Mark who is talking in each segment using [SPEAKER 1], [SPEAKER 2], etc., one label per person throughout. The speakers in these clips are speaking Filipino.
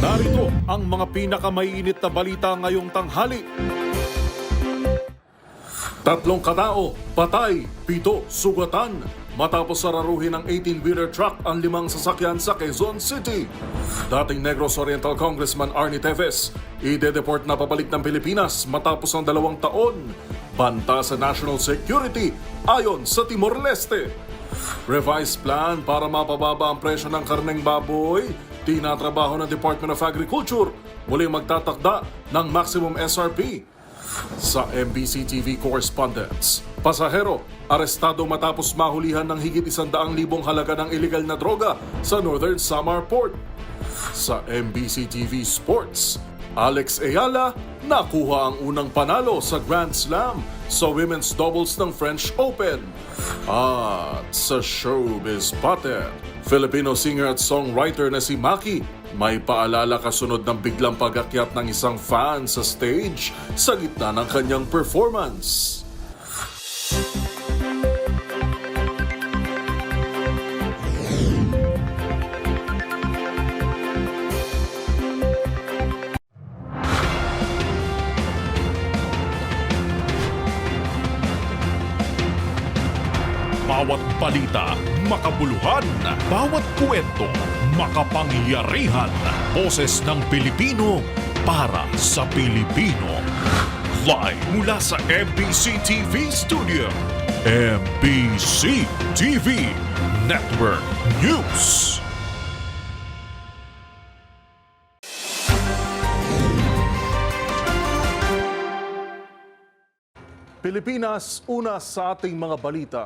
[SPEAKER 1] Narito ang mga pinakamainit na balita ngayong tanghali. 3 katao, patay, 7 sugatan. Matapos sararuhin ng 18-wheeler truck ang 5 sasakyan sa Quezon City. Dating Negros Oriental Congressman Arnie Teves, ide-deport na pabalik ng Pilipinas matapos ang 2 taon. Banta sa national security ayon sa Timor-Leste. Revised plan para mapababa ang presyo ng karneng baboy, tinatrabaho ng Department of Agriculture, muling magtatakda ng maximum SRP. Sa MBC TV correspondents, pasahero, arestado matapos mahulihan ng higit 100,000 halaga ng illegal na droga sa Northern Samar Port. Sa MBC TV Sports, Alex Ayala nakuha ang unang panalo sa Grand Slam sa women's doubles ng French Open. At sa showbiz pattern, Filipino singer at songwriter na si Maki may paalala kasunod ng biglang pag-akyat ng isang fan sa stage sa gitna ng kanyang performance.
[SPEAKER 2] Bawat balita, makabuluhan. Bawat kwento, makapangyarihan. Boses ng Pilipino para sa Pilipino. Live mula sa MBC TV Studio. MBC TV Network News.
[SPEAKER 1] Pilipinas, una sa ating mga balita.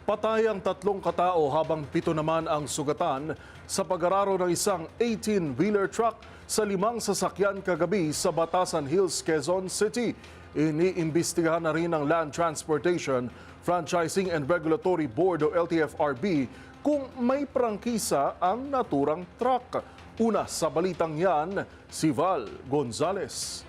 [SPEAKER 1] Patay ang 3 katao habang 7 naman ang sugatan sa pag-araro ng isang 18-wheeler truck sa 5 sasakyan kagabi sa Batasan Hills, Quezon City. Iniimbestigahan na rin ng Land Transportation, Franchising and Regulatory Board o LTFRB kung may prangkisa ang naturang truck. Una sa balitang yan, si Val Gonzales.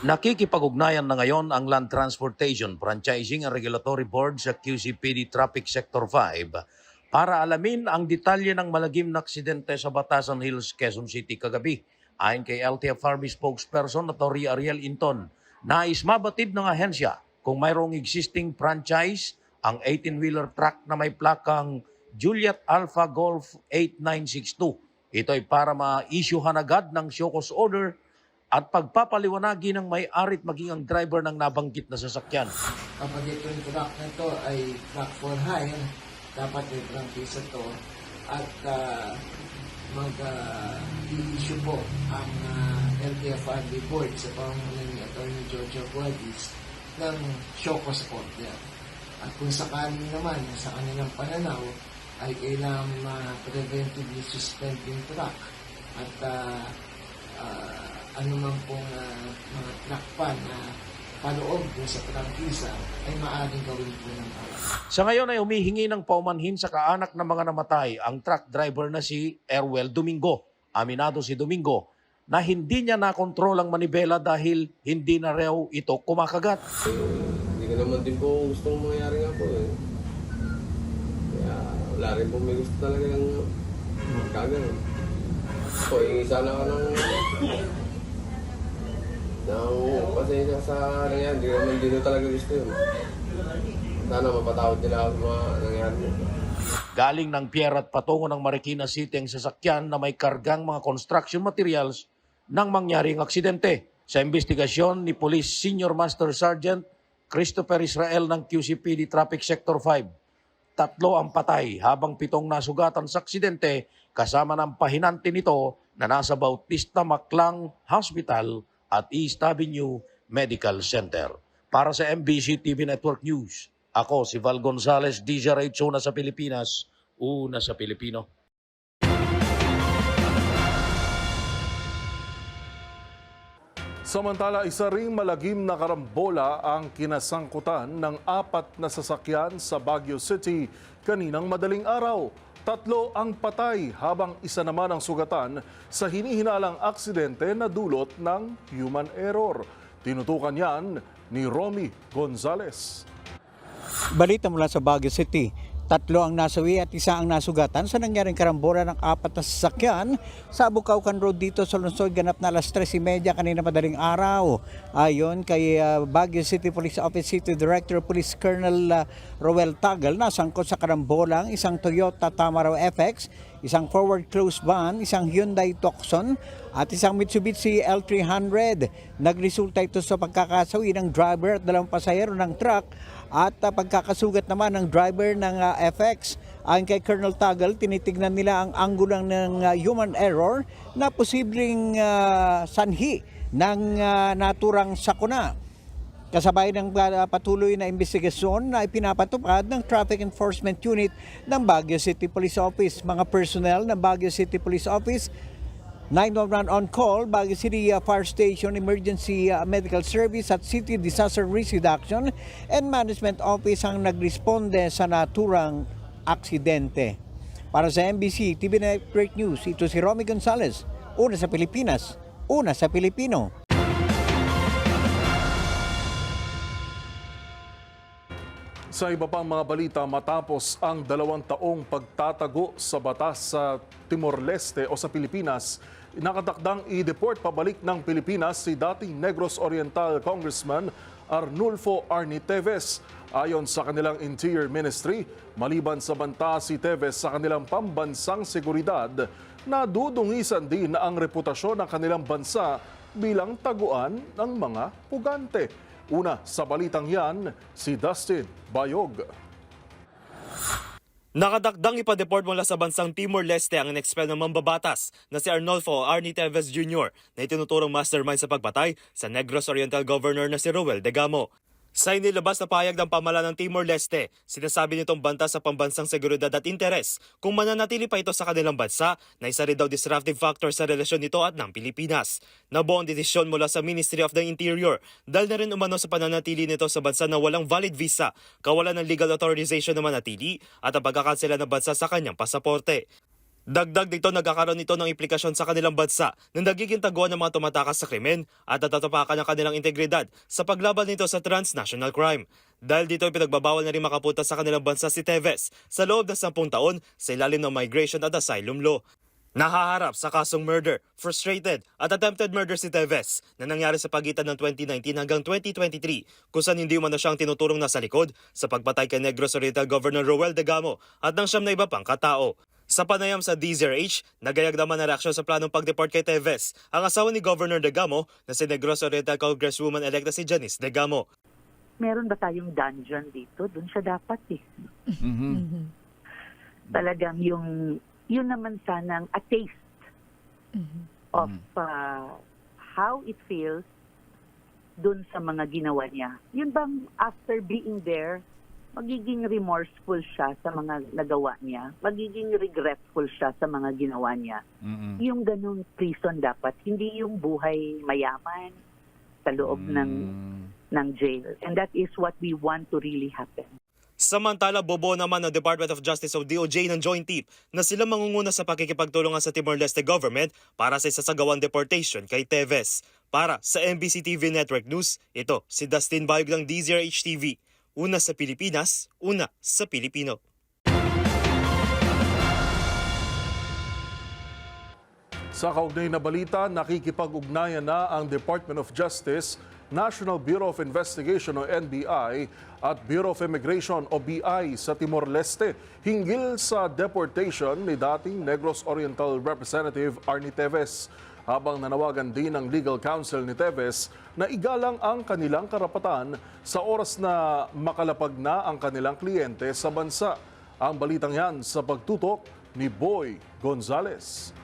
[SPEAKER 3] Nakikipag-ugnayan na ngayon ang Land Transportation, Franchising and Regulatory Board sa QCPD Traffic Sector 5 para alamin ang detalye ng malagim na aksidente sa Batasan Hills, Quezon City kagabi. Ayon kay LTFRB spokesperson na Tori Ariel Inton, nais mabatid ng ahensya kung mayroong existing franchise ang 18-wheeler truck na may plakang Juliet Alpha Golf 8962. Ito ay para ma-issuehan agad ng show cause order at pagpapaliwanagi ng may-ari at maging ang driver ng nabanggit na sasakyan.
[SPEAKER 4] Kapag itong truck na ito ay truck for hire, dapat may prangkisa ito at mag-issue po ang LTFRB board sa pamumuno ni Atty. Jojo Guadis ng show cause order. At kung sakaling naman sa kanilang pananaw ay kailangan preventively suspend yung truck at anumang pong mga truck pa na paloob sa prangkisa ay maaaring gawin po ng tao.
[SPEAKER 3] Sa ngayon ay humihingi ng paumanhin sa kaanak ng mga namatay ang truck driver na si Erwel Domingo. Aminado si Domingo na hindi niya nakontrol ang manibela dahil hindi na raw ito kumakagat.
[SPEAKER 5] Hindi ko naman din po gustong mangyari nga po eh. Kaya wala rin po may gusto talaga ng magkagano. So, isa na ka ng pasensya sa nangyari. Hindi naman dito talaga gusto yun. Sana mapatawad nila ako sa mga nangyari.
[SPEAKER 3] Galing ng Pierre at patungo ng Marikina City ang sasakyan na may kargang mga construction materials nang mangyaring aksidente. Sa investigasyon ni Police Senior Master Sergeant Christopher Israel ng QCPD Traffic Sector 5. 3 ang patay habang 7 nasugatan sa aksidente kasama ng pahinante nito na nasa Bautista Maclang Hospital at East Avenue Medical Center. Para sa MBC TV Network News, ako si Val Gonzales, DZRH, una sa Pilipinas, una sa Pilipino.
[SPEAKER 1] Samantala, isa ring malagim na karambola ang kinasangkutan ng 4 na sasakyan sa Baguio City kaninang madaling araw. 3 ang patay habang 1 naman ang sugatan sa hinihinalang aksidente na dulot ng human error. Tinutukan yan ni Romy Gonzales.
[SPEAKER 6] Balita mula sa Baguio City, 3 ang nasawi at 1 ang nasugatan sa nangyaring karambola ng 4 na sasakyan sa Bukaucan Road dito sa lungsod. Ganap na alas 3:30 kanina madaling araw. Ayon kay Baguio City Police Office City Director Police Colonel Roel Tagal, nasangkot sa karambola ang isang Toyota Tamaraw FX, isang forward close van, isang Hyundai Tucson at isang Mitsubishi L300. Nagresulta ito sa pagkakasawi ng driver at 2 pasahero ng truck at pagkakasugat naman ng driver ng FX. Ayon kay Colonel Tagal, tinitignan nila ang anggulo ng human error na posibleng sanhi ng naturang sakuna. Kasabay ng patuloy na investigasyon na ipinapatupad ng Traffic Enforcement Unit ng Baguio City Police Office. Mga personnel ng Baguio City Police Office, 911 on call, Baguio City Fire Station Emergency Medical Service at City Disaster Risk Reduction and Management Office ang nagresponde sa naturang aksidente. Para sa MBC TV Network News, ito si Romy Gonzalez, una sa Pilipinas, una sa Pilipino.
[SPEAKER 1] Sa iba pang mga balita, matapos ang 2 taong pagtatago sa batas sa Timor-Leste o sa Pilipinas, nakatakdang i-deport pabalik ng Pilipinas si dating Negros Oriental Congressman Arnulfo Arnie Teves. Ayon sa kanilang Interior Ministry, maliban sa banta si Teves sa kanilang pambansang seguridad, nadudungisan din ang reputasyon ng kanilang bansa bilang taguan ng mga pugante. Una sa balitang yan, si Dustin Bayog.
[SPEAKER 7] Nakadakdang ipa-deport mula sa bansang Timor-Leste ang in-expel ng mambabatas na si Arnulfo Arnie Teves Jr. na itinuturong mastermind sa pagpatay sa Negros Oriental Governor na si Roel Degamo. Sa inilabas na pahayag ng pamahalaan ng Timor-Leste, sinasabi nitong banta sa pambansang seguridad at interes kung mananatili pa ito sa kanilang bansa na isa rin daw disruptive factor sa relasyon nito at ng Pilipinas. Nabuo ang desisyon mula sa Ministry of the Interior dahil na rin umano sa pananatili nito sa bansa na walang valid visa, kawalan ng legal authorization na manatili at ang pagkakansela ng bansa sa kanyang pasaporte. Dagdag dito, nagkakaroon nito ng implikasyon sa kanilang bansa na nagiging taguan ng mga tumatakas sa krimen at natatapakan ng kanilang integridad sa paglaban nito sa transnational crime. Dahil dito, pinagbabawal na rin makapunta sa kanilang bansa si Teves sa loob ng 10 taon sa ilalim ng Migration at Asylum Law. Nahaharap sa kasong murder, frustrated at attempted murder si Teves na nangyari sa pagitan ng 2019 hanggang 2023 kung saan hindi umano siyang tinuturong nasa likod sa pagpatay kay Negros Oriental Governor Roel Degamo at ng 9 na iba pang katao. Sa panayam sa DZRH, nagayag naman na reaksyon sa planong pag-deport kay Teves ang asawa ni Governor Degamo na si Negros Oriental Congresswoman-elect si Janice Degamo.
[SPEAKER 8] Meron ba tayong dungeon dito? Doon siya dapat eh. Talagang yun naman sanang a taste of how it feels doon sa mga ginawa niya. Yun bang after being there, magiging remorseful siya sa mga nagawa niya, magiging regretful siya sa mga ginawa niya. Yung ganung prison dapat, hindi yung buhay mayaman sa loob ng jail. And that is what we want to really happen.
[SPEAKER 7] Samantala, bobo naman ng Department of Justice o DOJ ng Joint Team na sila mangunguna sa pakikipagtulungan sa Timor-Leste government para sa isasagawang deportation kay Teves. Para sa MBC TV Network News, ito si Dustin Bayog ng DZRH TV. Una sa Pilipinas, una sa Pilipino.
[SPEAKER 1] Sa kaugnay na balita, nakikipag-ugnayan na ang Department of Justice, National Bureau of Investigation o NBI at Bureau of Immigration o BI sa Timor-Leste hinggil sa deportation ni dating Negros Oriental Representative Arnie Teves. Habang nanawagan din ng legal counsel ni Teves na igalang ang kanilang karapatan sa oras na makalapag na ang kanilang kliyente sa bansa. Ang balitang yan sa pagtutok ni Boy Gonzales.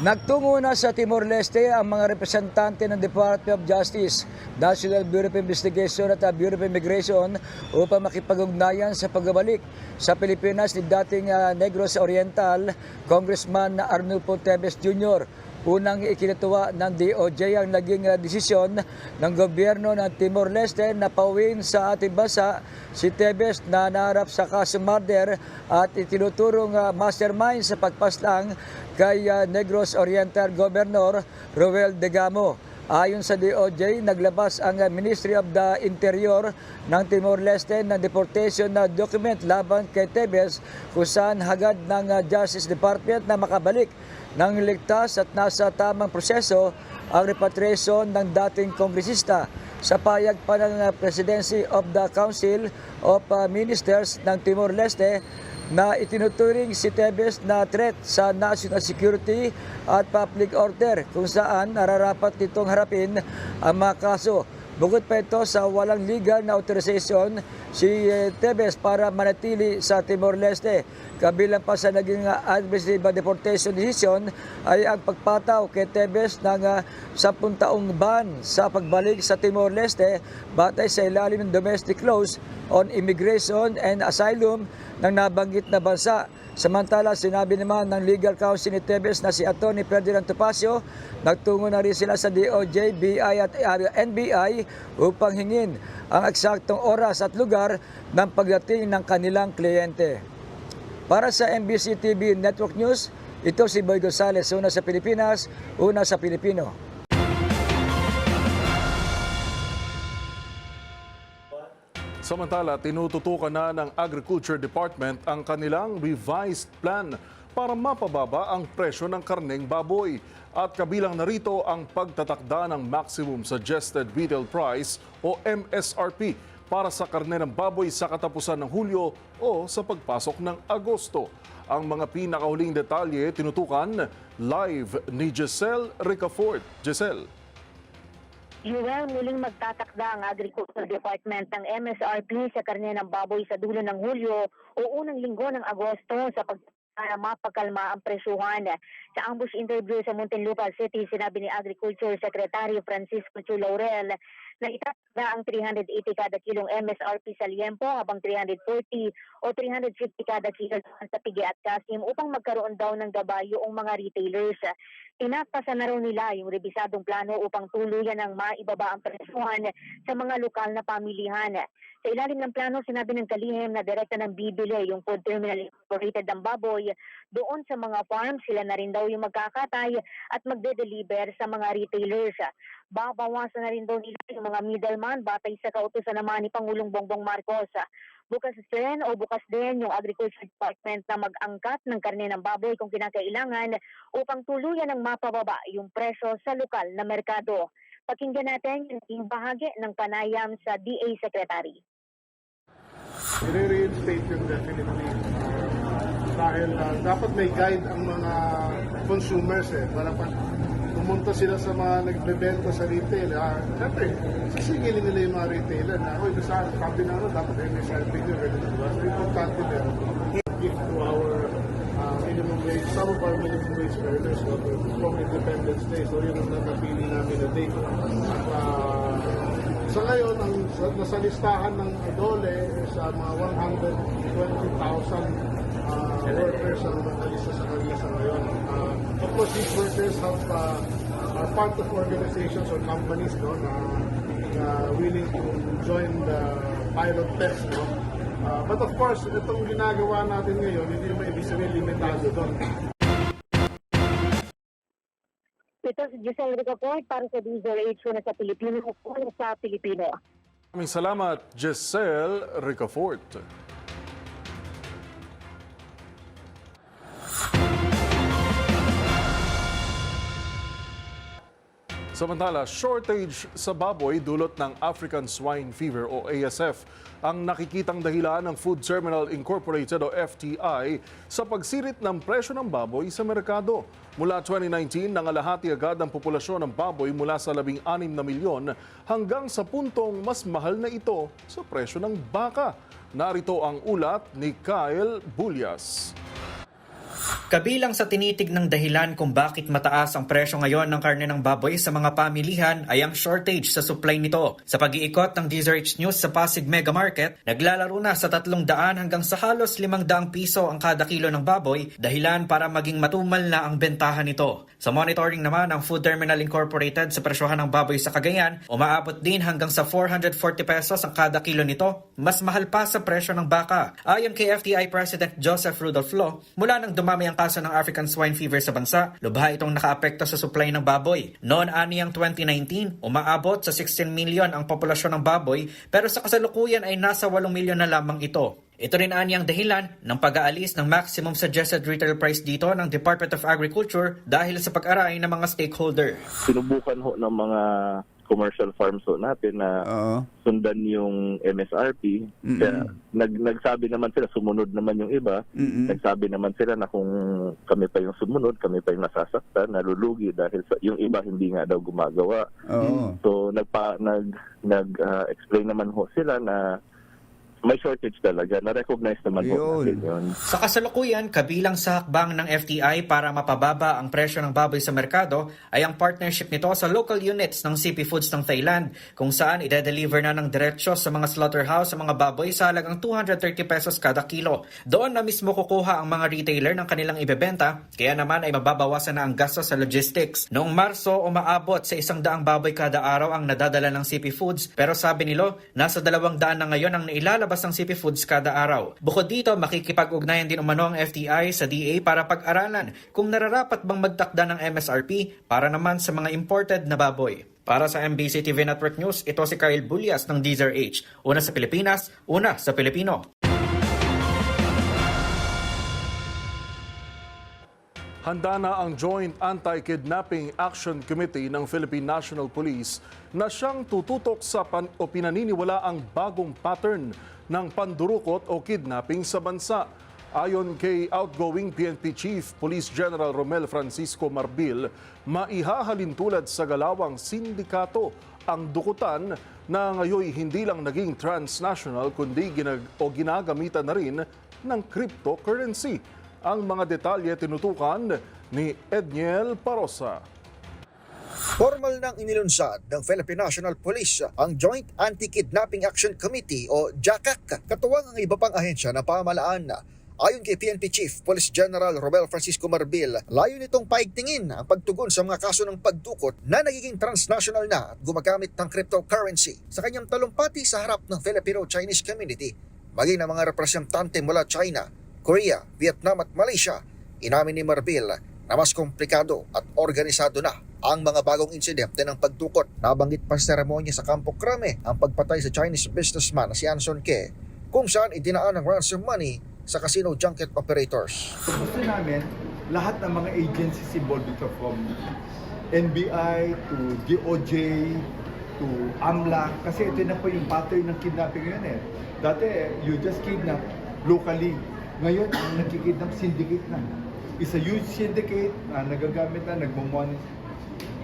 [SPEAKER 9] Nagtungo na sa Timor-Leste ang mga representante ng Department of Justice, National Bureau of Investigation at Bureau of Immigration upang makipag-ugnayan sa pagbabalik sa Pilipinas ni dating Negros Oriental Congressman Arnulfo Teves Jr. Unang ikinatuwa ng DOJ ang naging desisyon ng gobyerno ng Timor-Leste na pauwiin sa ating bansa si Teves na naharap sa kasong murder at itinuturong mastermind sa pagpaslang kay Negros Oriental Governor Roel Degamo. Ayon sa DOJ, naglabas ang Ministry of the Interior ng Timor-Leste ng deportation na document laban kay Tevez kung saan hagad ng Justice Department na makabalik ng ligtas at nasa tamang proseso ang repatriation ng dating kongresista sa payag pa ng Presidency of the Council of Ministers ng Timor-Leste na itinuturing si Tevez na threat sa national security at public order kung saan nararapat nitong harapin ang mga kaso. Bukod pa ito sa walang legal na authorization si Tevez para manatili sa Timor-Leste. Kabilang pa sa naging administrative deportation decision ay ang pagpataw kay Tevez ng 10 taong ban sa pagbalik sa Timor-Leste batay sa ilalim ng domestic laws on immigration and asylum ng nabanggit na bansa. Samantala, sinabi naman ng legal counsel ni Tevez na si Atty. Ferdinand Topacio, nagtungo na rin sila sa DOJ, BI at NBI upang hingin ang eksaktong oras at lugar ng pagdating ng kanilang kliyente. Para sa MBC TV Network News, ito si Boy Gonzales, una sa Pilipinas, una sa Pilipino.
[SPEAKER 1] Samantala, tinututukan na ng Agriculture Department ang kanilang revised plan para mapababa ang presyo ng karneng baboy. At kabilang narito ang pagtatakda ng Maximum Suggested Retail Price o MSRP para sa karne ng baboy sa katapusan ng Hulyo o sa pagpasok ng Agosto. Ang mga pinakahuling detalye tinutukan live ni Giselle Ricafort. Giselle.
[SPEAKER 10] Yuel, muling magtatakda ang Agriculture Department ng MSRP sa karne ng baboy sa dulo ng Hulyo o unang linggo ng Agosto para mapagkalma ang presyuhan. Sa ambush interview sa Muntinlupa City, sinabi ni Agriculture Secretary Francisco Chu Laurel na itatagda ang 380 kada kilong MSRP sa liempo habang 340 o 350 kada kilo sa pigi at kasim upang magkaroon daw ng gabay yung mga retailers. Tinapasa na raw nila yung rebisadong plano upang tuluyan ang maibaba ang presyuhan sa mga lokal na pamilihan. Sa ilalim ng plano, sinabi ng kalihim na direkta ng bibili yung Food Terminal Incorporated ng baboy doon sa mga farms. Sila na rin daw yung magkakatay at magde-deliver sa mga retailers. Babawasan na rin daw nila yung mga middleman batay sa kautusan naman ni Pangulong Bongbong Marcos. Bukas din yung Agriculture Department na mag-angkat ng karne ng baboy kung kinakailangan upang tuluyan ng mapababa yung presyo sa lokal na merkado. Pakinggan natin yung bahagi ng panayam sa DA Secretary.
[SPEAKER 11] I-reinstate yun definitely. Dahil dapat may guide ang mga consumers para pag pumunta sila sa mga nagbebenta sa retail. Siyempre, sisingilin nila yung mga retailer na, oy, saan, sabi na dapat MSRP nyo, ganito diba? So, importante meron. Give to our minimum wage, some of our minimum wage earners, from Independence Day. So, yun ang napili namin na date. At sa ngayon, nasa listahan ng DOLE is mga 120,000 workers ang nakalista sa kanila sa ngayon. Of course, these workers are part of organizations or companies na willing to join the pilot test. But of course, itong ginagawa natin ngayon, hindi naman ibig sabihin limitado doon.
[SPEAKER 10] Ito si Giselle Ricafort para sa DZRH na sa Pilipino o sa Pilipino.
[SPEAKER 1] Maraming salamat, Giselle Ricafort. Samantala, shortage sa baboy dulot ng African Swine Fever o ASF ang nakikitang dahilan ng Food Terminal Incorporated o FTI sa pagsirit ng presyo ng baboy sa merkado. Mula 2019, nangalahati agad ang populasyon ng baboy mula sa 16 na milyon hanggang sa puntong mas mahal na ito sa presyo ng baka. Narito ang ulat ni Kyle Bulyas.
[SPEAKER 12] Kabilang sa tinitignang dahilan kung bakit mataas ang presyo ngayon ng karne ng baboy sa mga pamilihan ay ang shortage sa supply nito. Sa pag-iikot ng DZRH News sa Pasig Mega Market, naglalaro na sa 300 hanggang sa halos 500 piso ang kada kilo ng baboy, dahilan para maging matumal na ang bentahan nito. Sa monitoring naman ng Food Terminal Incorporated sa presyohan ng baboy sa Cagayan, umaabot din hanggang sa 440 pesos ang kada kilo nito, mas mahal pa sa presyo ng baka. Ayon kay FTI President Joseph Rudolph Lo, mula nang dumami ang kaso ng African swine fever sa bansa, lubha itong nakaapekto sa supply ng baboy. Noon aniyang 2019, umaabot sa 16 million ang populasyon ng baboy, pero sa kasalukuyan ay nasa 8 milyon na lamang ito. Ito rin aniyang dahilan ng pag-aalis ng maximum suggested retail price dito ng Department of Agriculture dahil sa pag-aray ng mga stakeholder.
[SPEAKER 13] Sinubukan ho ng mga commercial farms ho natin na sundan yung MSRP. Kaya nagsabi naman sila, sumunod naman yung iba. Nagsabi naman sila na kung kami pa yung sumunod, kami pa yung nasasaktan, nalulugi dahil yung iba hindi nga daw gumagawa. So nag-explain naman ho sila na may shortage talaga. Na-recognize naman po natin yun.
[SPEAKER 12] Sa kasalukuyan, kabilang sa hakbang ng FTI para mapababa ang presyo ng baboy sa merkado ay ang partnership nito sa local units ng CP Foods ng Thailand kung saan ide-deliver na ng diretsyo sa mga slaughterhouse sa mga baboy sa halagang 230 pesos kada kilo. Doon na mismo kukuha ang mga retailer ng kanilang ibebenta, kaya naman ay mababawasan na ang gasto sa logistics. Noong Marso, umaabot sa 100 baboy kada araw ang nadadala ng CP Foods, pero sabi nilo, nasa 200 na ngayon ang nailalabas ng CP Foods kada araw. Bukod dito, makikipag-ugnayan din umano ang FTI sa DA para pag-aralan kung nararapat bang magtakda ng MSRP para naman sa mga imported na baboy. Para sa MBC TV Network News, ito si Kyle Bulias ng DZRH. Una sa Pilipinas, una sa Pilipino.
[SPEAKER 1] Handa na ang Joint Anti-Kidnapping Action Committee ng Philippine National Police na siyang tututok sa pinaniniwalaang bagong pattern ng pandurukot o kidnapping sa bansa. Ayon kay outgoing PNP Chief Police General Romel Francisco Marbil, maihahalin tulad sa galawang sindikato ang dukutan na ngayon hindi lang naging transnational kundi ginagamitan na rin ng cryptocurrency. Ang mga detalye tinutukan ni Edniel Parosa.
[SPEAKER 14] Formal nang inilunsad ng Philippine National Police ang Joint Anti-Kidnapping Action Committee o JACAC, katuwang ang iba pang ahensya ng pamahalaan. Ayon kay PNP Chief Police General Romel Francisco Marbil, layo nitong paigtingin ang pagtugon sa mga kaso ng pagdukot na nagiging transnational na at gumagamit ng cryptocurrency. Sa kanyang talumpati sa harap ng Filipino-Chinese community, maging ng mga representante mula China, Korea, Vietnam at Malaysia, inamin ni Marbil na mas komplikado at organisado na ang mga bagong insidente ng pagdukot. Nabanggit pa sa seremonya sa Campo Crame ang pagpatay sa Chinese businessman na si Anson Ke, kung saan idinaan ng ransom money sa casino junket operators.
[SPEAKER 15] Gusto namin lahat ng mga agencies involved dito, from NBI to DOJ to AMLAC, kasi ito na po yung pattern ng kidnapping yun eh. Dati you just kidnap locally. Ngayon, ang nagkikidnap syndicate na. It's a huge syndicate na nagagamit na,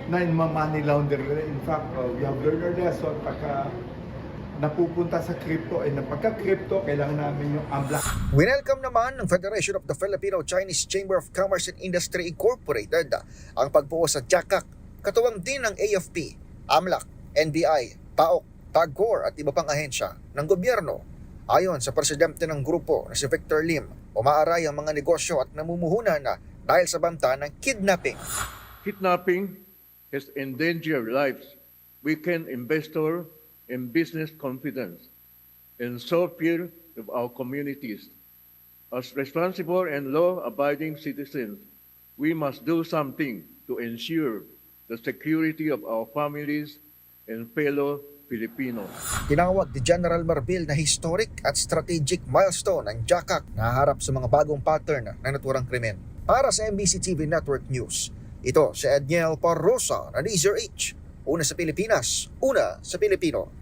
[SPEAKER 15] nagmamoney launder. In fact, we have learned our lesson pagka napupunta sa crypto, napagka-crypto, kailangan namin yung AMLAC.
[SPEAKER 14] Winelcome naman ng Federation of the Filipino-Chinese Chamber of Commerce and Industry Incorporated ang pagbuo sa JACAC, katuwang din ng AFP, AMLAC, NBI, PAOK, TAGCOR at iba pang ahensya ng gobyerno. Ayon sa presidente ng grupo na si Victor Lim, umaaray ang mga negosyo at namumuhunan na dahil sa banta ng kidnapping.
[SPEAKER 16] Kidnapping has endangered lives, weakened investor and business confidence, and so fear of our communities. As responsible and law-abiding citizens, we must do something to ensure the security of our families and fellow Filipino.
[SPEAKER 14] Tinawag ni General Marbil na historic at strategic milestone ang JACAC na harap sa mga bagong pattern ng naturang krimen. Para sa MBC TV Network News, ito si Edniel Parosa na DZRH. Una sa Pilipinas, una sa Pilipino.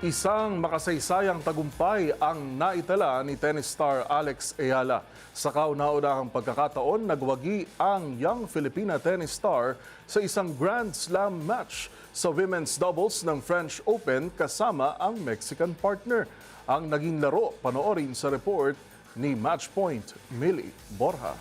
[SPEAKER 1] Isang makasaysayang tagumpay ang naitala ni tennis star Alex Ayala. Sa kauna-unahang pagkakataon, nagwagi ang young Filipina tennis star sa isang Grand Slam match sa women's doubles ng French Open kasama ang Mexican partner. Ang naging laro, panoorin sa report ni Matchpoint, Millie Borja.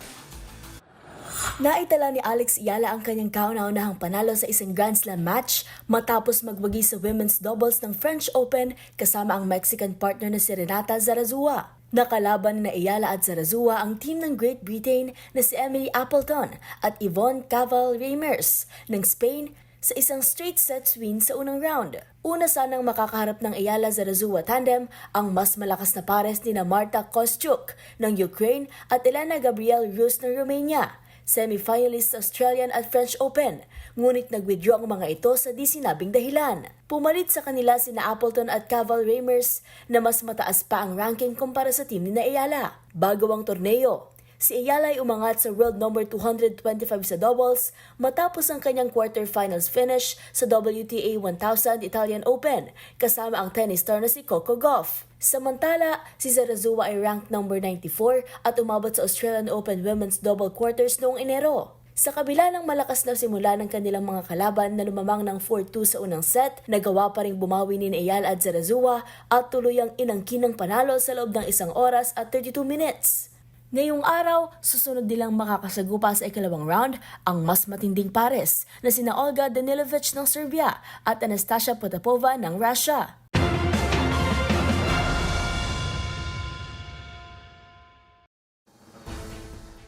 [SPEAKER 17] Naitala ni Alex Ayala ang kanyang kauna-unahang panalo sa isang Grand Slam match matapos magwagi sa women's doubles ng French Open kasama ang Mexican partner na si Renata Zarazua. Nakalaban na Ayala at Zarazua ang team ng Great Britain na si Emily Appleton at Yvonne Caval-Reimers ng Spain sa isang straight sets win sa unang round. Una sanang makakaharap ng Ayala Zarazua tandem ang mas malakas na pares ni na Marta Kostyuk ng Ukraine at Elena Gabriel Rus ng Romania, semi-finalist sa Australian at French Open, ngunit nag-withdraw ang mga ito sa di sinabing dahilan. Pumalit sa kanila sina Appleton at Caval Reimers na mas mataas pa ang ranking kumpara sa team ni na Ayala. Bago ang torneo, si Ayala ay umangat sa world number 225 sa doubles matapos ang kanyang quarterfinals finish sa WTA 1000 Italian Open kasama ang tennis star na si Coco Gauff. Samantala, si Zarazua ay ranked number 94 at umabot sa Australian Open Women's Double Quarters noong Enero. Sa kabila ng malakas na simula ng kanilang mga kalaban na lumamang ng 4-2 sa unang set, nagawa pa ring bumawi ni Ayala at Zarazua at tuluyang inangkin ng panalo sa loob ng 1 oras at 32 minutes. Ngayong araw, susunod nilang makakasagupa sa ikalawang round ang mas matinding pares na sina Olga Danilovic ng Serbia at Anastasia Potapova ng Russia.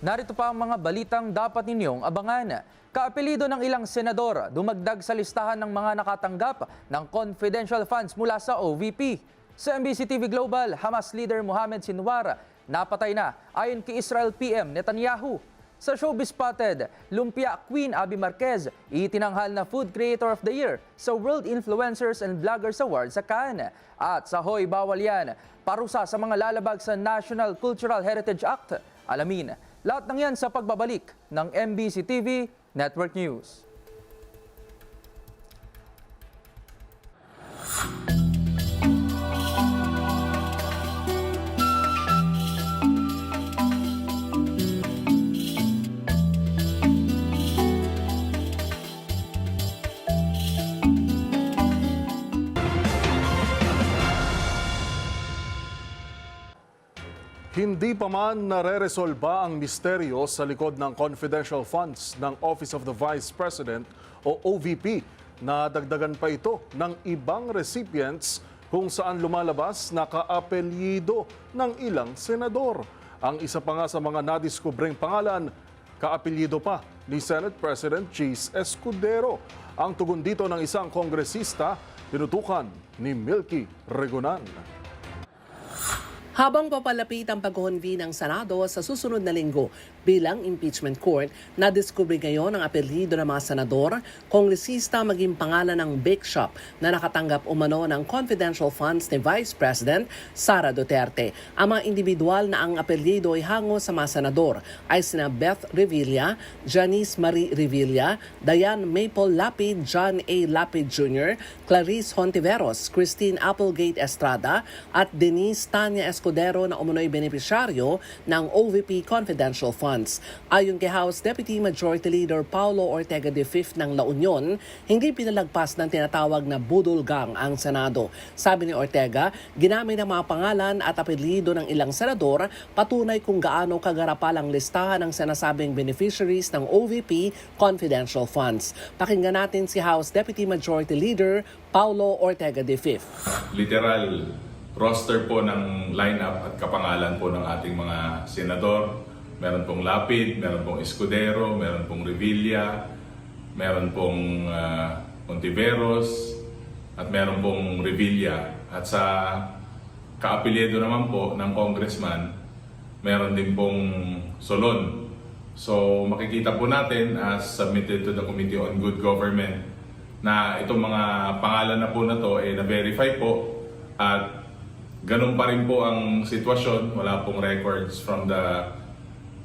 [SPEAKER 18] Narito pa ang mga balitang dapat ninyong abangan. Kaapelido ng ilang senador, dumagdag sa listahan ng mga nakatanggap ng confidential funds mula sa OVP. Sa MBC TV Global, Hamas leader Mohamed Sinwar napatay na ayon kay Israel PM Netanyahu. Sa Showbiz Spotted, Lumpia Queen Abby Marquez itinanghal na Food Creator of the Year sa World Influencers and Bloggers Awards sa Cannes. At sa Hoy Bawal Yan, parusa sa mga lalabag sa National Cultural Heritage Act. Alamin, lahat ng yan sa pagbabalik ng MBC TV Network News.
[SPEAKER 1] Hindi pa man nare-resolba ang misteryo sa likod ng confidential funds ng Office of the Vice President o OVP. Nadagdagan pa ito ng ibang recipients kung saan lumalabas na kaapelyido ng ilang senador. Ang isa pa nga sa mga nadiskubreng pangalan, kaapelyido pa ni Senate President Cheese Escudero. Ang tugon dito ng isang kongresista, tinutukan ni Milky Regunan.
[SPEAKER 19] Habang papalapit ang pag-convene ng Senado sa susunod na linggo bilang impeachment court, nadiskubre ngayon ang apelyido ng mga senador, kongresista maging pangalan ng bake shop na nakatanggap umano ng confidential funds ni Vice President Sara Duterte. Ang mga individual na ang apelyido ay hango sa mga senador ay sina Beth Revilla, Janice Marie Revilla, Diane Maple Lapid, John A. Lapid Jr., Clarice Hontiveros, Christine Applegate Estrada at Denise Tanya Escudero na umunoy benepisyaryo ng OVP confidential funds. Ayon kay House Deputy Majority Leader Paulo Ortega V ng La Union, hindi pinalagpas ng tinatawag na budol gang ang Senado. Sabi ni Ortega, ginamit ang mga pangalan at apelyido ng ilang senador patunay kung gaano kagarapalang listahan ng sinasabing beneficiaries ng OVP confidential funds. Pakinggan natin si House Deputy Majority Leader Paulo Ortega V.
[SPEAKER 20] Literal roster po ng lineup at kapangalan po ng ating mga senador. Meron pong Lapid, meron pong Escudero, meron pong Revilla, meron pong Ontiveros, at meron pong Revilla. At sa kaapelyido naman po ng congressman, meron din pong Solon. So makikita po natin as submitted to the Committee on Good Government na itong mga pangalan na po na to ay na-verify po at ganun pa rin po ang sitwasyon. Wala pong records from the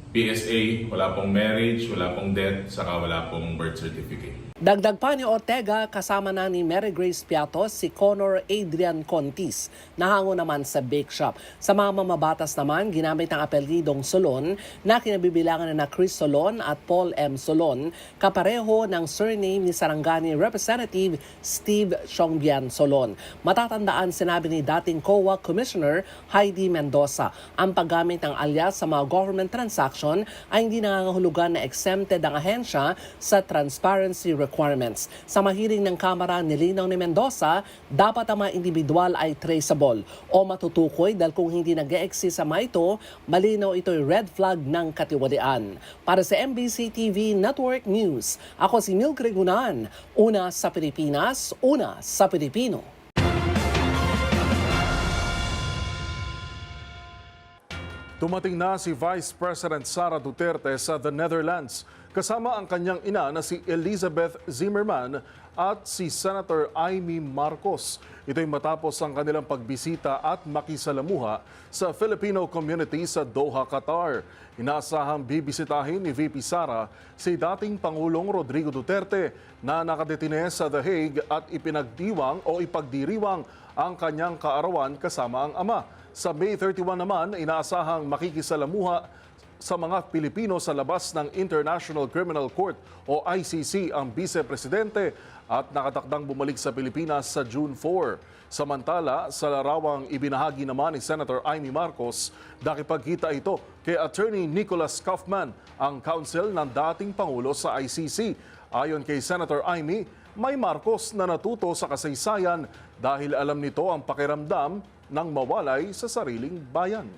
[SPEAKER 20] PSA, wala pong marriage, wala pong death, saka wala pong birth certificate.
[SPEAKER 19] Dagdag pa ni Ortega, kasama na ni Mary Grace Piatos si Connor Adrian Contis, nahango naman sa bake shop. Sa mga mamabatas naman, ginamit ang apelyidong Solon na kinabibilangan na Chris Solon at Paul M. Solon, kapareho ng surname ni Sarangani Representative Steve Chongbian Solon. Matatandaan, sinabi ni dating COA Commissioner Heidi Mendoza, ang paggamit ng alias sa mga government transaction ay hindi nangangahulugan na exempted ang ahensya sa transparency requirements. Sa mahiring ng Kamara, nilinaw ni Mendoza, dapat ang mga individual ay traceable o matutukoy dahil kung hindi nag-e-exist sa mga ito, malinaw ito'y red flag ng katiwalian. Para sa MBC TV Network News, ako si Mil Gregunan, una sa Pilipinas, una sa Pilipino.
[SPEAKER 1] Tumating na si Vice President Sara Duterte sa the Netherlands kasama ang kanyang ina na si Elizabeth Zimmerman at si Senator Amy Marcos. Ito'y matapos ang kanilang pagbisita at makisalamuha sa Filipino community sa Doha, Qatar. Inaasahang bibisitahin ni VP Sara si dating Pangulong Rodrigo Duterte na nakadetine sa The Hague at ipagdiriwang ang kanyang kaarawan kasama ang ama. Sa May 31 naman, inaasahang makikisalamuha sa mga Pilipino sa labas ng International Criminal Court o ICC ang Vice-Presidente at nakatakdang bumalik sa Pilipinas sa June 4. Samantala, sa larawang ibinahagi naman ni Senator Amy Marcos, nakipagkita ito kay Attorney Nicholas Kaufman, ang counsel ng dating Pangulo sa ICC. Ayon kay Senator Amy, may Marcos na natuto sa kasaysayan dahil alam nito ang pakiramdam ng mawalay sa sariling bayan.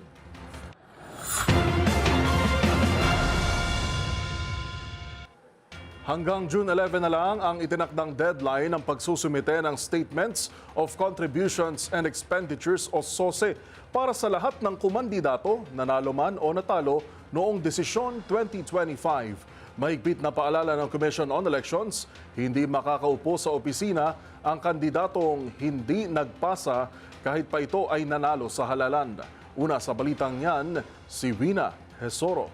[SPEAKER 1] Hanggang June 11 na lang ang itinakdang deadline ng pagsusumite ng Statements of Contributions and Expenditures o SOSE para sa lahat ng kumandidato, nanalo man o natalo noong desisyon 2025. Mahigpit na paalala ng Commission on Elections, hindi makakaupo sa opisina ang kandidatong hindi nagpasa kahit pa ito ay nanalo sa halalan. Una sa balitang yan, si Wina Hesoro.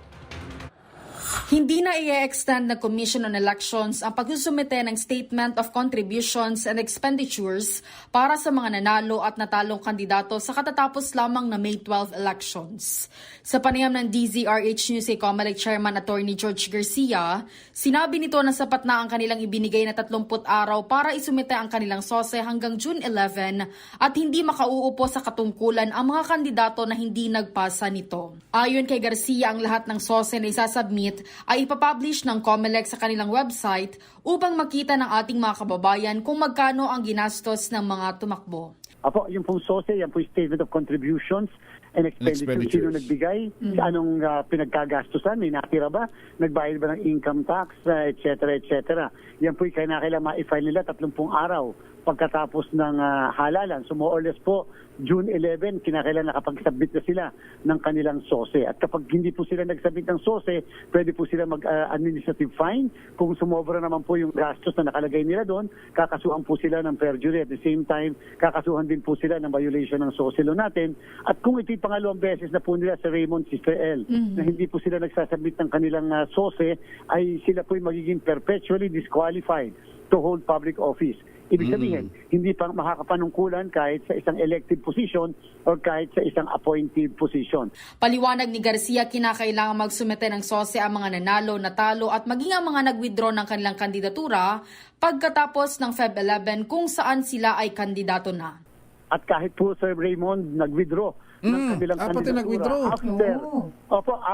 [SPEAKER 21] Hindi na i-extend ng Commission on Elections ang pagsusumite ng Statement of Contributions and Expenditures para sa mga nanalo at natalong kandidato sa katatapos lamang na May 12 elections. Sa panayam ng DZRH News kay COMELEC Chairman Attorney George Garcia, sinabi nito na sapat na ang kanilang ibinigay na 30 araw para isumite ang kanilang SOSE hanggang June 11 at hindi makauupo sa katungkulan ang mga kandidato na hindi nagpasa nito. Ayon kay Garcia, ang lahat ng SOSE na isasubmit ay ipapublish ng COMELEC sa kanilang website upang makita ng ating mga kababayan kung magkano ang ginastos ng mga tumakbo.
[SPEAKER 22] Apo, yung pong SOSE, yan po yung Statement of Contributions and Expenditures. Sino nagbigay? Anong pinagkagastusan? May natira ba? Nagbayad ba ng income tax? Et cetera. Yan po yung kailangan ma-file nila 30 araw pagkatapos ng halalan. So more or less po, June 11, kinakailangan nakapag-submit na sila ng kanilang SOSE. At kapag hindi po sila nag-submit ng SOSE, pwede po sila mag-administrative fine. Kung sumobra naman po yung gastos na nakalagay nila doon, kakasuhan po sila ng perjury. At the same time, kakasuhan din po sila ng violation ng SOSE law natin. At kung ito'y pangalawang beses na po nila sa Raymond Sister L, na hindi po sila nagsasubmit ng kanilang SOSE, ay sila po'y magiging perpetually disqualified to hold public office. Ibig sabihin, hindi pa makakapanungkulan kahit sa isang elected position or kahit sa isang appointed position.
[SPEAKER 21] Paliwanag ni Garcia, kinakailangan magsumite ng SOSE ang mga nanalo, natalo at maging ang mga nag-withdraw ng kanilang kandidatura pagkatapos ng Feb 11 kung saan sila ay kandidato na.
[SPEAKER 22] At kahit po Sir Raymond nag-withdraw ng kanilang kandidatura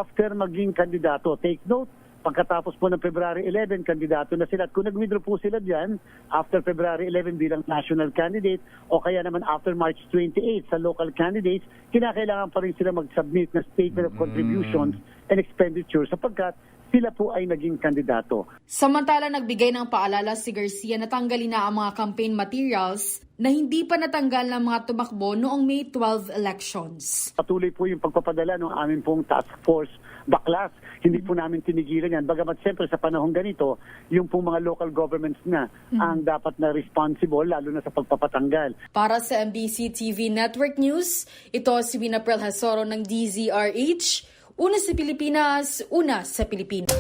[SPEAKER 22] after maging kandidato. Take note, pagkatapos po ng February 11, kandidato na sila. At kung nag-withdraw po sila dyan, after February 11 bilang national candidate, o kaya naman after March 28 sa local candidates, kinakailangan pa rin sila mag-submit na Statement of Contributions and Expenditures sapagkat sila po ay naging kandidato.
[SPEAKER 21] Samantala, nagbigay ng paalala si Garcia na tanggalin na ang mga campaign materials na hindi pa natanggal ng mga tumakbo noong May 12 elections.
[SPEAKER 22] Patuloy po yung pagpapadala ng aming pong task force baklas. Hindi po namin tinigilan yan. Bagamat siyempre sa panahon ganito, yung pong mga local governments na ang dapat na responsible, lalo na sa pagpapatanggal.
[SPEAKER 21] Para sa MBC TV Network News, ito si Winaprel Hasoro ng DZRH. Una sa Pilipinas, una sa Pilipinas.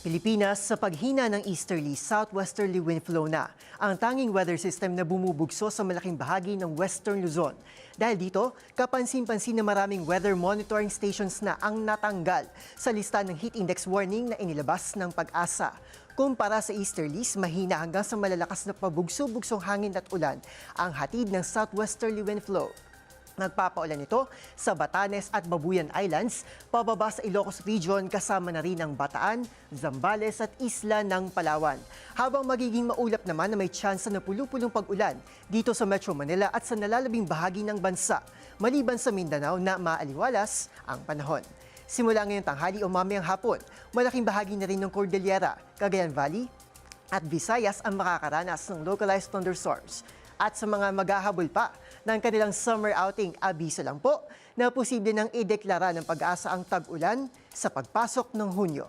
[SPEAKER 23] Pilipinas, sa paghina ng easterly southwesterly wind flow na ang tanging weather system na bumubugso sa malaking bahagi ng Western Luzon. Dahil dito, kapansin-pansin na maraming weather monitoring stations na ang natanggal sa lista ng heat index warning na inilabas ng Pag-asa. Kumpara sa easterlies, mahina hanggang sa malalakas na pabugso-bugsong hangin at ulan ang hatid ng southwesterly wind flow. Nagpapaulan ito sa Batanes at Babuyan Islands, pababa sa Ilocos Region kasama na rin ang Bataan, Zambales at Isla ng Palawan. Habang magiging maulap naman na may tsansa na pulupulong pag-ulan dito sa Metro Manila at sa nalalabing bahagi ng bansa, maliban sa Mindanao na maaliwalas ang panahon. Simula ngayong tanghali o mamayang hapon, malaking bahagi na rin ng Cordillera, Cagayan Valley at Visayas ang makakaranas ng localized thunderstorms. At sa mga maghahabol pa ng kanilang summer outing, abiso lang po na posible nang ideklara ng pag-asa ang tag-ulan sa pagpasok ng Hunyo.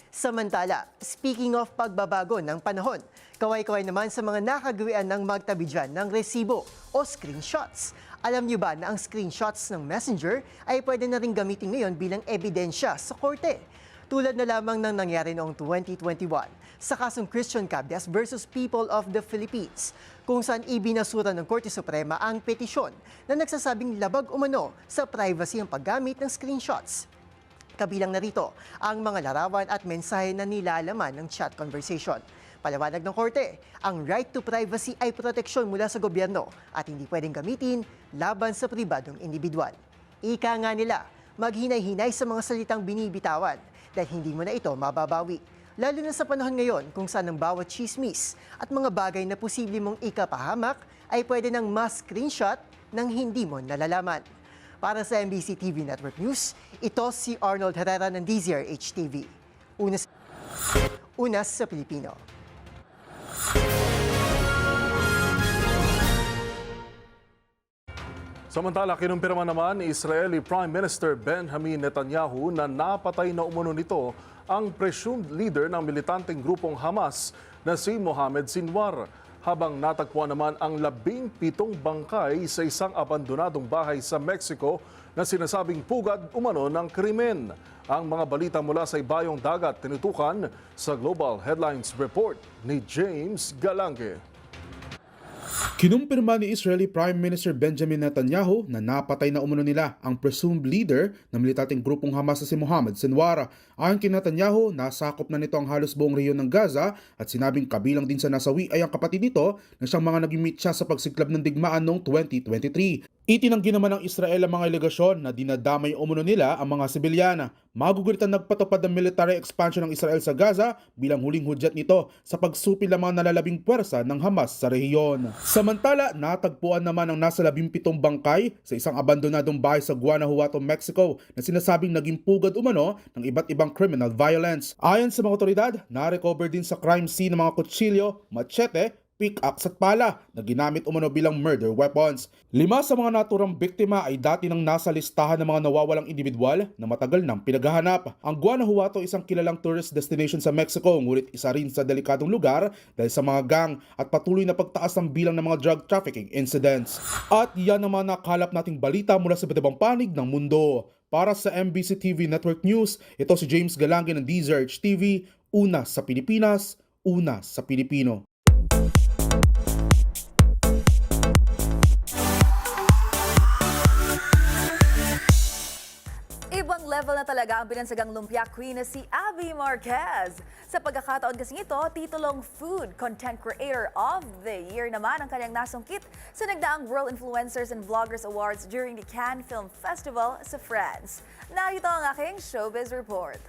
[SPEAKER 23] Samantala, speaking of pagbabago ng panahon, kaway-kaway naman sa mga nakagawian ng magtabi dyan ng resibo o screenshots. Alam niyo ba na ang screenshots ng Messenger ay pwede na rin gamitin ngayon bilang ebidensya sa korte? Tulad na lamang ng nangyari noong 2021 sa kasong Christian Cabias versus People of the Philippines, kung saan ibinasura ng Korte Suprema ang petisyon na nagsasabing labag umano sa privacy ang paggamit ng screenshots. Kabilang na rito ang mga larawan at mensahe na nilalaman ng chat conversation. Paliwanag ng Korte, ang right to privacy ay proteksyon mula sa gobyerno at hindi pwedeng gamitin laban sa pribadong individual. Ika nga nila, maghinay-hinay sa mga salitang binibitawan dahil hindi mo na ito mababawi. Lalo na sa panahon ngayon kung saan ang bawat chismis at mga bagay na posible mong ikapahamak ay pwede nang mas-screenshot nang hindi mo nalalaman. Para sa MBC TV Network News, ito si Arnold Herrera ng DZRH TV. Una sa Pilipino.
[SPEAKER 1] Samantala, kinumpirma naman ni Israeli Prime Minister Benjamin Netanyahu na napatay na umano nito ang presumed leader ng militanteng grupong Hamas na si Mohammed Sinwar, habang natagpuan naman ang 17 bangkay sa isang abandonadong bahay sa Mexico na sinasabing pugad umano ng krimen. Ang mga balita mula sa ibayong dagat tinutukan sa Global Headlines Report ni James Galange.
[SPEAKER 2] Kinumpirma ni Israeli Prime Minister Benjamin Netanyahu na napatay na umano nila ang presumed leader ng militanteng grupong Hamas na si Mohammed Sinwar. Ayon kay Netanyahu, nasakop na nito ang halos buong rehiyon ng Gaza at sinabing kabilang din sa nasawi ay ang kapatid nito na siyang mga naging mitsa sa pagsiklab ng digmaan noong 2023. Itinanggi naman ng Israel ang mga alegasyon na dinadamay umano nila ang mga sibilyana. Magugulitan nagpatupad ng military expansion ng Israel sa Gaza bilang huling hudyat nito sa pagsupil ng mga nalalabing puwersa ng Hamas sa rehiyon. Samantala, natagpuan naman ang nasa 17 bangkay sa isang abandonadong bahay sa Guanajuato, Mexico na sinasabing naging pugad umano ng iba't ibang criminal violence. Ayon sa mga otoridad, na-recover din sa crime scene ng mga kutsilyo, machete, pick-axe at pala na ginamit umano bilang murder weapons. 5 sa mga naturang biktima ay dati nang nasa listahan ng mga nawawalang individual na matagal nang pinaghahanap. Ang Guanajuato isang kilalang tourist destination sa Mexico, ngunit isa rin sa delikadong lugar dahil sa mga gang at patuloy na pagtaas ng bilang ng mga drug trafficking incidents. At yan naman nakalap nating balita mula sa iba't ibang panig ng mundo. Para sa MBC TV Network News, ito si James Galange ng DZRH TV, una sa Pilipinas, una sa Pilipino.
[SPEAKER 4] Ibang level na talaga ang binansagang lumpia queen na si Abby Marquez. Sa pagkakataon kasing ito, titulong Food Content Creator of the Year naman ang kanyang nasungkit sa nagdaang World Influencers and Vloggers Awards during the Cannes Film Festival sa France. Narito ang aking showbiz report.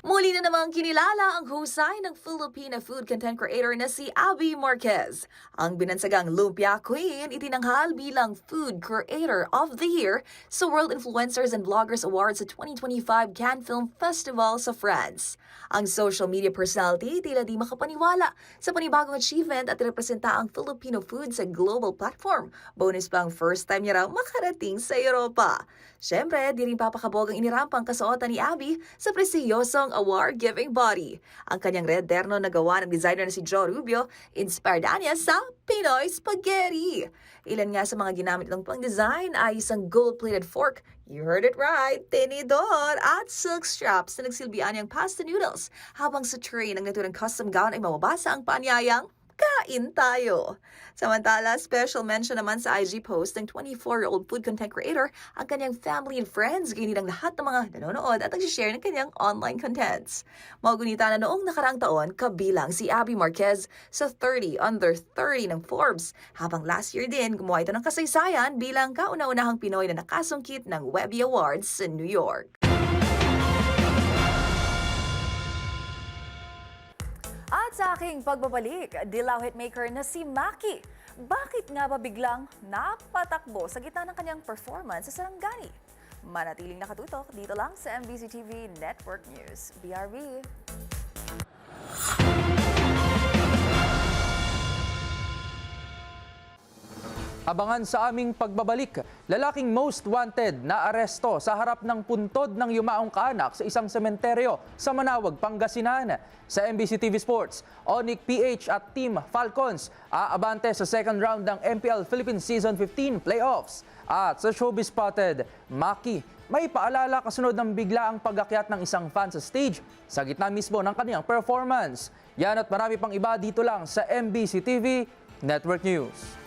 [SPEAKER 4] Muli na namang kinilala ang husay ng Filipina food content creator na si Abby Marquez. Ang binansagang Lumpia Queen itinanghal bilang Food Creator of the Year sa World Influencers and Vloggers Awards sa 2025 Cannes Film Festival sa France. Ang social media personality tila di makapaniwala sa panibagong achievement at representa ang Filipino food sa global platform. Bonus pa ang first time niya raw makarating sa Europa. Siyempre, di rin papakabog ang inirampang kasuotan ni Abby sa prestiyosong award-giving body. Ang kanyang red terno na gawa ng designer na si Joe Rubio, inspired niya sa Pinoy Spaghetti. Ilan nga sa mga ginamit ng pang-design ay isang gold-plated fork, you heard it right, tinidor at silk straps na nagsilbihan niyang pasta noodles, habang sa tray ng naturang custom gown ay mababasa ang paanyayang kain tayo. Samantala, special mention naman sa IG post ng 24-year-old food content creator ang kanyang family and friends, gini ng lahat ng mga nanonood at nag-share ng kanyang online contents. Magunita na noong nakaraang taon, kabilang si Abby Marquez sa 30 under 30 ng Forbes, habang last year din gumawa ito ng kasaysayan bilang kauna-unahang Pinoy na nakasungkit ng Webby Awards sa New York. At sa aking pagbabalik, dilaw hitmaker na si Maki. Bakit nga ba biglang napatakbo sa gitna ng kanyang performance sa Sarangani? Manatiling nakatutok dito lang sa MBC TV Network News. BRB.
[SPEAKER 18] Abangan sa aming pagbabalik, lalaking most wanted na aresto sa harap ng puntod ng yumaong kaanak sa isang sementeryo sa Manawag, Pangasinan. Sa MBC TV Sports, Onic PH at Team Falcons aabante sa second round ng MPL Philippines Season 15 Playoffs. At sa Showbiz Spotted, Maki, may paalala kasunod ng biglaang pag-akyat ng isang fan sa stage sa gitna mismo ng kaniyang performance. Yan at marami pang iba dito lang sa MBC TV Network News.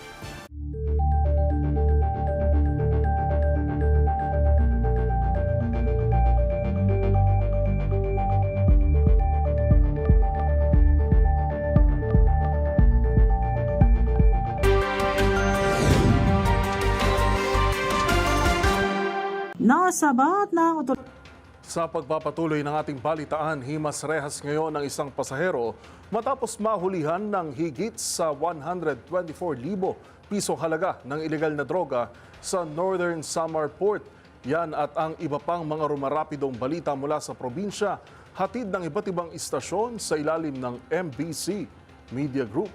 [SPEAKER 3] Nasabat ng
[SPEAKER 1] Sa pagpapatuloy ng ating balitaan, himas rehas ngayon ng isang pasahero matapos mahulihan ng higit sa 124,000 piso halaga ng ilegal na droga sa Northern Samar Port. Yan at ang iba pang mga rumarapidong balita mula sa probinsya, hatid ng iba't ibang istasyon sa ilalim ng MBC Media Group.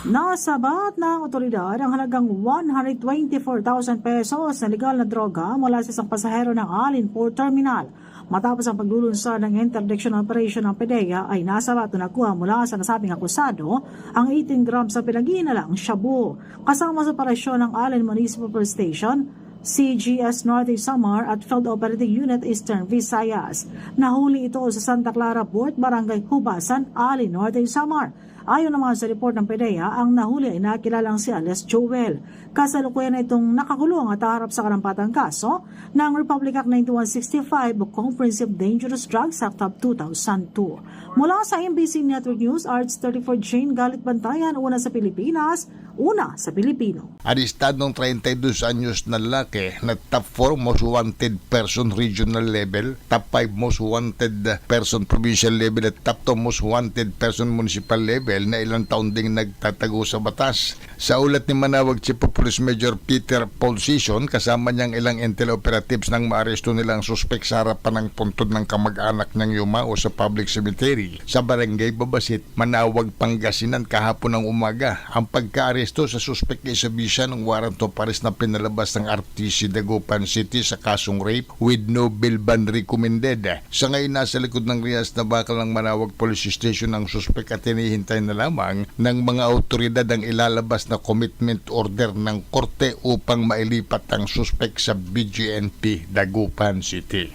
[SPEAKER 3] Nasabat ng otoridad ang halagang 124,000 pesos na legal na droga mula sa isang pasahero ng Alin Port Terminal. Matapos ang paglulunsad ng interdiction operation ng PDEA ay nasabat na nakuha mula sa nasabing akusado ang 18 grams sa pinag-iinalang shabu. Kasama sa operasyon ng Alin Municipal Police Station, CGS Northern Samar at Field Operating Unit Eastern Visayas. Nahuli ito sa Santa Clara Port, Barangay Hubasan, Alin, Northern Samar. Ayon naman sa report ng PDEA, ang nahuli ay nakilalang si Alice Joel. Kasalukuyan na itong nakakulong at harap sa karampatang kaso ng Republic Act 9165 o Comprehensive Dangerous Drugs Act of 2002. Mula sa MBC Network News, Arts 34 Jane Galit Bantayan, una sa Pilipinas, una sa Pilipino.
[SPEAKER 5] Arestadong 32 anyos na lalaki na top 4 most wanted person regional level, top 5 most wanted person provincial level at top 2 most wanted person municipal level na ilang taon ding nagtatago sa batas. Sa ulat ni Manawag Chief of Police Major Peter Paul Sison, kasama niyang ilang intel operatives nang maaresto nilang suspek sa harapan ng puntod ng kamag-anak niyang yumao sa public cemetery sa Barangay Babasit, Manawag, Pangasinan kahapon ng umaga. Ang pagka-aresto sa suspek ay sabisa ng warrant of arrest na pinalabas ng RTC Dagupan City sa kasong rape with no bail bond recommended. Sa ngayon nasa likod ng Rias na bakal ng Manawag Police Station ang suspek at hinihintay na lamang ng mga autoridad ang ilalabas na commitment order ng korte upang mailipat ang suspek sa BGNP Dagupan City.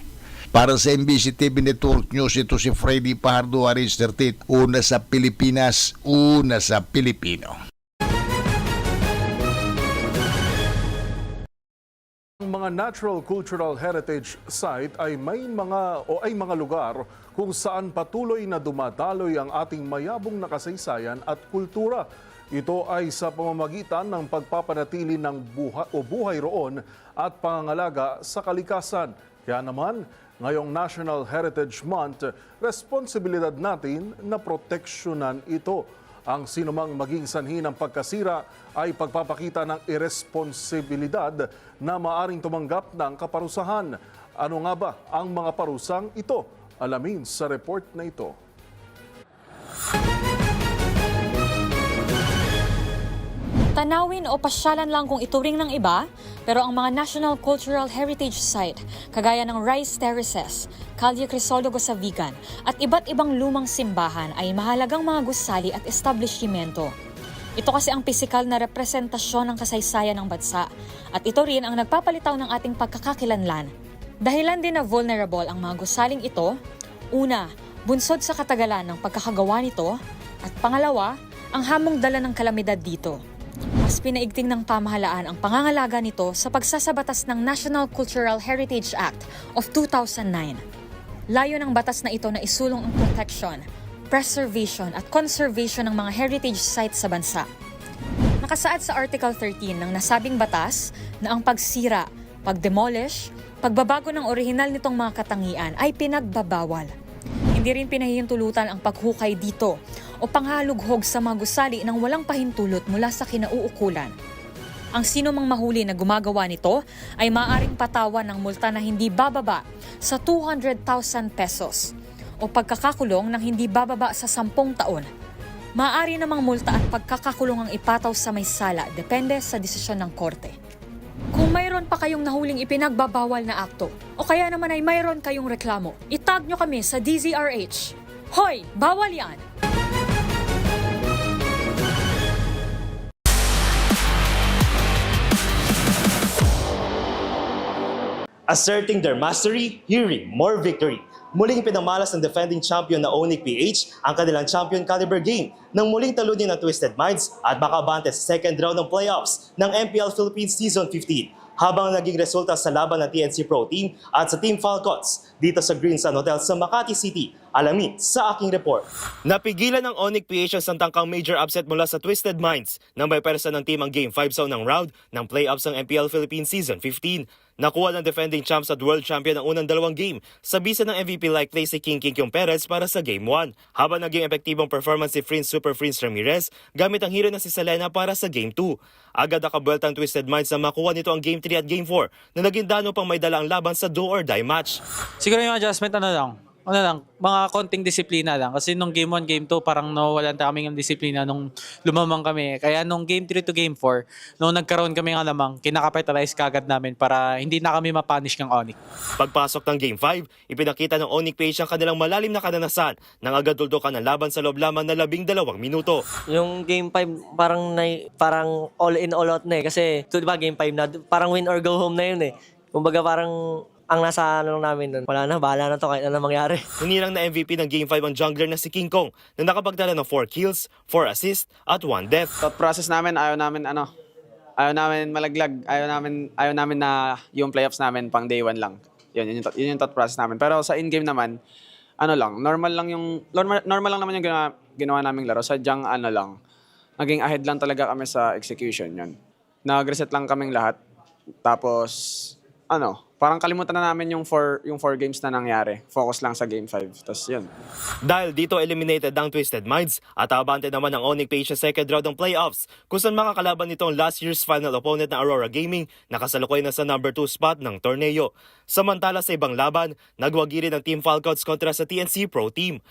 [SPEAKER 5] Para sa MBC TV Network News, ito si Freddy Pajardo, Aris 38, una sa Pilipinas, una sa Pilipino.
[SPEAKER 1] Ang mga natural cultural heritage site ay may mga lugar kung saan patuloy na dumadaloy ang ating mayabong na kasaysayan at kultura. Ito ay sa pamamagitan ng pagpapanatili ng buhay roon at pangangalaga sa kalikasan. Kaya naman, ngayong National Heritage Month, responsibilidad natin na proteksyonan ito. Ang sinumang maging sanhi ng pagkasira ay pagpapakita ng irresponsibilidad na maaring tumanggap ng kaparusahan. Ano nga ba ang mga parusang ito? Alamin sa report na ito.
[SPEAKER 6] Tanawin o pasyalan lang kung ituring ng iba, pero ang mga National Cultural Heritage Site, kagaya ng Rice Terraces, Calle Crisologo sa Vigan, at iba't ibang lumang simbahan ay mahalagang mga gusali at establishmento. Ito kasi ang pisikal na representasyon ng kasaysayan ng bansa, at ito rin ang nagpapalitaw ng ating pagkakakilanlan. Dahilan din na vulnerable ang mga gusaling ito, una, bunsod sa katagalan ng pagkakagawa nito, At pangalawa, ang hamong dala ng kalamidad dito. Mas pinaigting ng pamahalaan ang pangangalaga nito sa pagsasabatas ng National Cultural Heritage Act of 2009. Layo ng batas na ito na isulong ang protection, preservation at conservation ng mga heritage sites sa bansa. Nakasaad sa Article 13 ng nasabing batas na ang pagsira, pagdemolish, pagbabago ng orihinal nitong mga katangian ay pinagbabawal. Hindi rin pinahihintulutan ang paghukay dito o panghalughog sa mga gusali ng walang pahintulot mula sa kinauukulan. Ang sino mang mahuli na gumagawa nito ay maaaring patawan ng multa na hindi bababa sa 200,000 pesos o pagkakakulong ng hindi bababa sa 10 taon. Maaari namang multa at pagkakakulong ang ipataw sa may sala, depende sa desisyon ng korte. Kung mayroon pa kayong nahuling ipinagbabawal na akto o kaya naman ay mayroon kayong reklamo, itag nyo kami sa DZRH. Hoy! Bawal yan!
[SPEAKER 7] Asserting their mastery, hearing more victory. Muling pinamalas ng defending champion na Onyx PH ang kanilang champion caliber game nang muling talunin ng Twisted Minds at makabante sa second round ng playoffs ng MPL Philippines Season 15 habang naging resulta sa laban ng TNC Pro Team at sa Team Falcons dito sa Green Sun Hotel sa Makati City. Alamin sa aking report. Napigilan ng Onyx PH ang santangkang major upset mula sa Twisted Minds nang may persa ng team ang Game 5 sa unang round ng playoffs ng MPL Philippines Season 15. Nakuha ng defending champs at world champion ang unang dalawang game sa bisa ng MVP-like play si King Perez para sa Game 1. Habang naging epektibong performance si Super Prince Ramirez gamit ang hero na si Selena para sa Game 2. Agad nakabuelta ang Twisted Minds na makuha nito ang Game 3 at Game 4 na naging dano pang may dala ang laban sa do or die match.
[SPEAKER 8] Siguro yung adjustment mga konting disiplina lang. Kasi nung Game 1, Game 2, parang nawalan kami ng disiplina nung lumamang kami. Kaya nung Game 3 to Game 4, nung nagkaroon kami ng lamang, kinakapitalize kagad namin para hindi na kami mapunish ng Onyx.
[SPEAKER 7] Pagpasok ng Game 5, ipinakita ng Onyx PH ang kanilang malalim na kadanasan nang agad duldukan ng laban sa loob lamang na 12 minuto.
[SPEAKER 9] Yung Game 5 parang all in all out na eh. Kasi diba Game 5 na, parang win or go home na yun eh. Kumbaga parang ang nasa namin nun, wala na, bahala na to kahit ano mangyari.
[SPEAKER 7] Hinirang na MVP ng Game 5 ang jungler na si King Kong na nakapagdala ng 4 kills, 4 assists at 1 death.
[SPEAKER 24] Thought process namin, ayaw namin malaglag, ayaw namin na yung playoffs namin pang day 1 lang. Yun yung thought process namin. Pero sa in-game naman, normal lang naman yung ginawa naming laro. Sadyang naging ahead lang talaga kami sa execution yun. Nag-reset lang kaming lahat. Tapos, parang kalimutan na namin yung 4 games na nangyari. Focus lang sa Game 5. Tapos yun.
[SPEAKER 7] Dahil dito eliminated ang Twisted Minds at abante naman ang Onyx PH sa second round ng playoffs kung saan makakalaban nito ang last year's final opponent na Aurora Gaming na kasalukuyan na sa number 2 spot ng torneo. Samantala sa ibang laban, nagwagi rin ang Team Falcons kontra sa TNC Pro Team.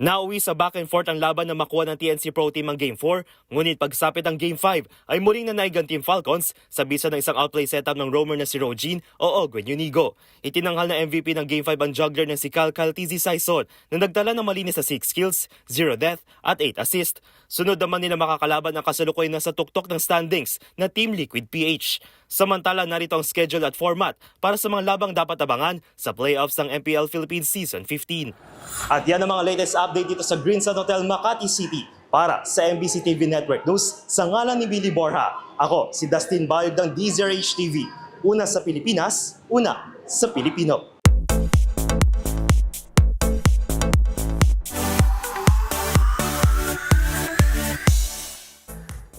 [SPEAKER 7] Nauwi sa back and forth ang laban na makuha ng TNC Pro Team ang Game 4, ngunit pagsapit ang Game 5 ay muling nanayag ang Team Falcons sa bisa ng isang outplay setup ng roamer na si Rogin o Ogwen Unigo. Itinanghal na MVP ng Game 5 ang juggler na si Cal TZ Saison na nagdala ng malinis sa 6 kills, 0 death at 8 assist. Sunod naman nila makakalaban ang kasalukuyan na sa tuktok ng standings na Team Liquid PH. Samantala narito ang schedule at format para sa mga labang dapat abangan sa playoffs ng MPL Philippines Season 15. At yan ang mga latest update dito sa Green Sun Hotel, Makati City. Para sa MBC TV Network News, sa ngalan ni Billy Borja, ako si Dustin Bayog ng DZRH TV. Una sa Pilipinas, una sa Pilipino.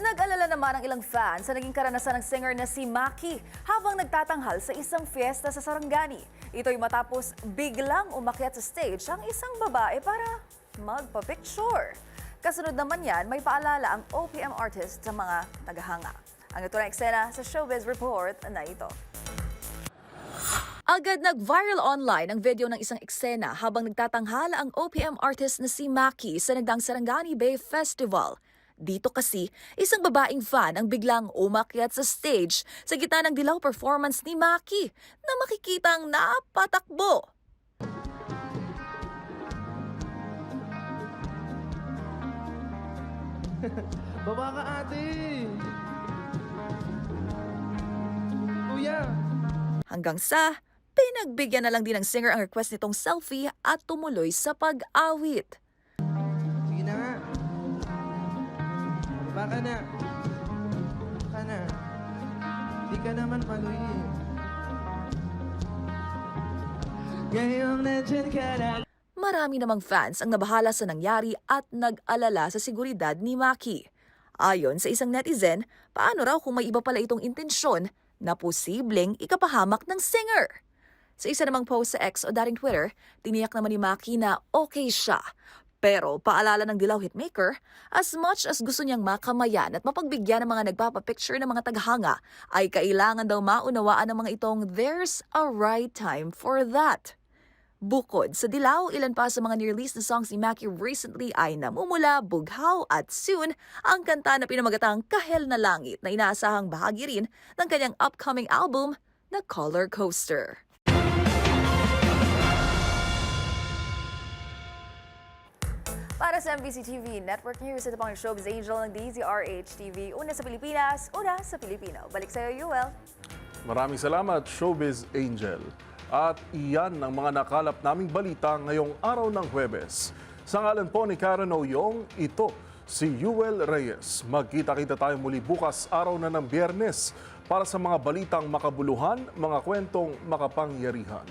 [SPEAKER 4] Nag-alala naman ang ilang fans sa naging karanasan ng singer na si Maki habang nagtatanghal sa isang fiesta sa Sarangani. Ito'y matapos biglang umakyat sa stage ang isang babae para magpa-picture. Kasunod naman yan, may paalala ang OPM artist sa mga tagahanga. Ang ito na eksena sa Showbiz Report na ito. Agad nag-viral online ang video ng isang eksena habang nagtatanghala ang OPM artist na si Maki sa nagdaang Sarangani Bay Festival. Dito kasi, isang babaeng fan ang biglang umakyat sa stage sa gitna ng dilaw performance ni Maki na makikitang napatakbo.
[SPEAKER 25] Baba ka ate! Kuya!
[SPEAKER 4] Hanggang sa, pinagbigyan na lang din ng singer ang request nitong selfie at tumuloy sa pag-awit.
[SPEAKER 25] Sige na nga. Baka na. Baka na. Di ka naman maluhi. Ngayong nandyan ka na.
[SPEAKER 4] Marami namang fans ang nabahala sa nangyari at nag-alala sa seguridad ni Maki. Ayon sa isang netizen, paano raw kung may iba pala itong intensyon na posibleng ikapahamak ng singer? Sa isa namang post sa X o dating Twitter, tiniyak naman ni Maki na okay siya. Pero paalala ng Dilaw hitmaker, as much as gusto niyang makamayan at mapagbigyan ng mga nagpapapicture ng mga taghanga, ay kailangan daw maunawaan ng mga itong there's a right time for that. Bukod sa Dilaw, ilan pa sa mga nirelease na songs ni Maki recently ay Namumula, Bughaw at Soon, ang kanta na pinamagatang Kahel na Langit na inaasahang bahagi rin ng kanyang upcoming album na Color Coaster. Para sa MBC TV Network News, ito pang Showbiz Angel ng DZRH TV. Una sa Pilipinas, una sa Pilipino. Balik sa'yo, Yuel.
[SPEAKER 1] Maraming salamat, Showbiz Angel. At iyan ang mga nakalap naming balita ngayong araw ng Huwebes. Sa ngalan po ni Karen Oyong, ito si Yuel Reyes. Magkita-kita tayo muli bukas araw na ng Biyernes para sa mga balitang makabuluhan, mga kwentong makapangyarihan.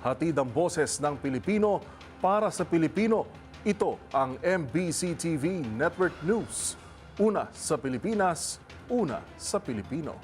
[SPEAKER 1] Hatid ang boses ng Pilipino para sa Pilipino. Ito ang MBC TV Network News. Una sa Pilipinas, una sa Pilipino.